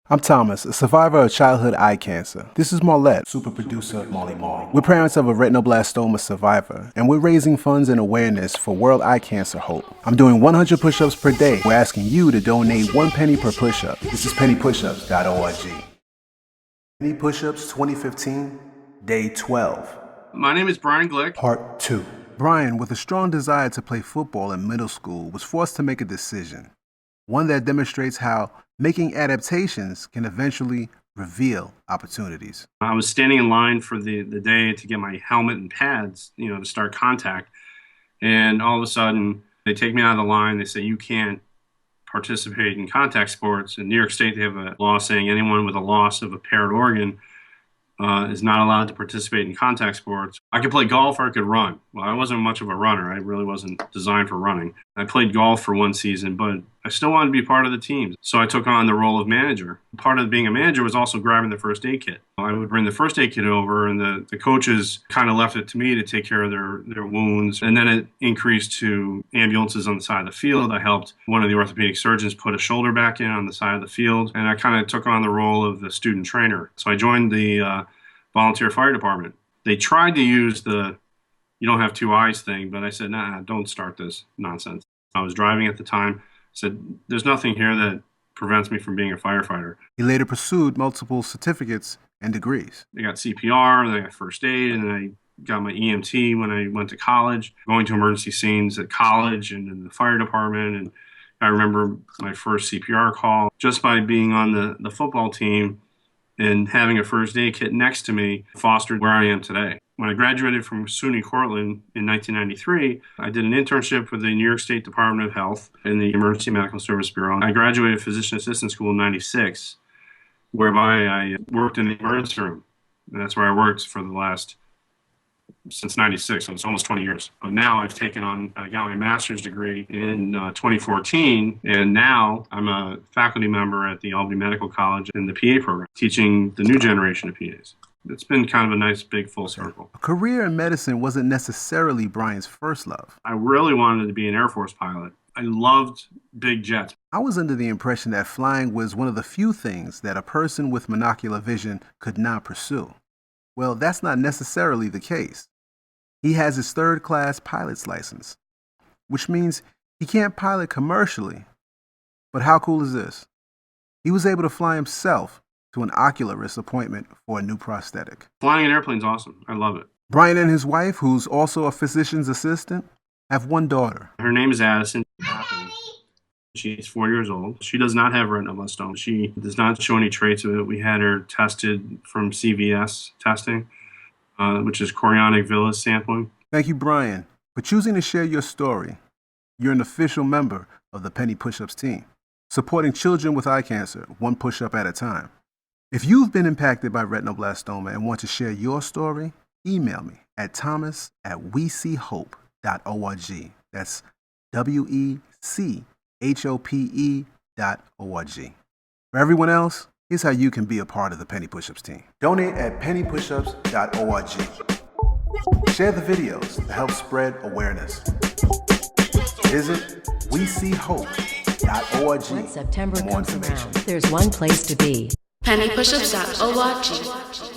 I'm Thomas, a survivor of childhood eye cancer. This is Marlette, super producer Molly Mall. We're parents of a retinoblastoma survivor, and we're raising funds and awareness for World Eye Cancer Hope. I'm doing 100 push-ups per day. We're asking you to donate 1 penny per push-up. This is pennypushups.org. Penny Push-Ups 2015, Day 12. My name is Brian Glick. Part 2. Brian, with a strong desire to play football in middle school, was forced to make a decision. One that demonstrates how making adaptations can eventually reveal opportunities. I was standing in line for the day to get my helmet and pads, to start contact. And all of a sudden, they take me out of the line. They say, you can't participate in contact sports. In New York State, they have a law saying anyone with a loss of a paired organ is not allowed to participate in contact sports. I could play golf or I could run. Well, I wasn't much of a runner. I really wasn't designed for running. I played golf for one season, but I still wanted to be part of the team. So I took on the role of manager. Part of being a manager was also grabbing the first aid kit. I would bring the first aid kit over, and the coaches kind of left it to me to take care of their wounds. And then it increased to ambulances on the side of the field. I helped one of the orthopedic surgeons put a shoulder back in on the side of the field. And I kind of took on the role of the student trainer. So I joined the volunteer fire department. They tried to use the you don't have two eyes thing, but I said, nah, don't start this nonsense. I was driving at the time. Said, there's nothing here that prevents me from being a firefighter. He later pursued multiple certificates and degrees. I got CPR, then I got first aid, and I got my EMT when I went to college, going to emergency scenes at college and in the fire department. And I remember my first CPR call just by being on the football team and having a first aid kit next to me fostered where I am today. When I graduated from SUNY Cortland in 1993, I did an internship with the New York State Department of Health in the Emergency Medical Service Bureau. I graduated physician assistant school in 96, whereby I worked in the emergency room. And that's where I worked for since 96, so it's almost 20 years. But now I've I got my master's degree in 2014, and now I'm a faculty member at the Albany Medical College in the PA program, teaching the new generation of PAs. It's been kind of a nice big full circle. A career in medicine wasn't necessarily Brian's first love. I really wanted to be an Air Force pilot. I loved big jets. I was under the impression that flying was one of the few things that a person with monocular vision could not pursue. Well, that's not necessarily the case. He has his third-class pilot's license, which means he can't pilot commercially. But how cool is this? He was able to fly himself to an ocularist appointment for a new prosthetic. Flying an airplane's awesome. I love it. Brian and his wife, who's also a physician's assistant, have one daughter. Her name is Addison. She's 4 years old. She does not have retinoblastoma. She does not show any traits of it. We had her tested from CVS testing, which is chorionic villus sampling. Thank you, Brian, for choosing to share your story. You're an official member of the Penny Push-Ups team, supporting children with eye cancer, one push-up at a time. If you've been impacted by retinoblastoma and want to share your story, email me at thomas@weseehope.org. That's WECHOPE.org. For everyone else, here's how you can be a part of the Penny Push-Ups team. Donate at pennypushups.org. Share the videos to help spread awareness. Visit weseehope.org When September for more comes information. around, there's one place to be. pennypushups.org.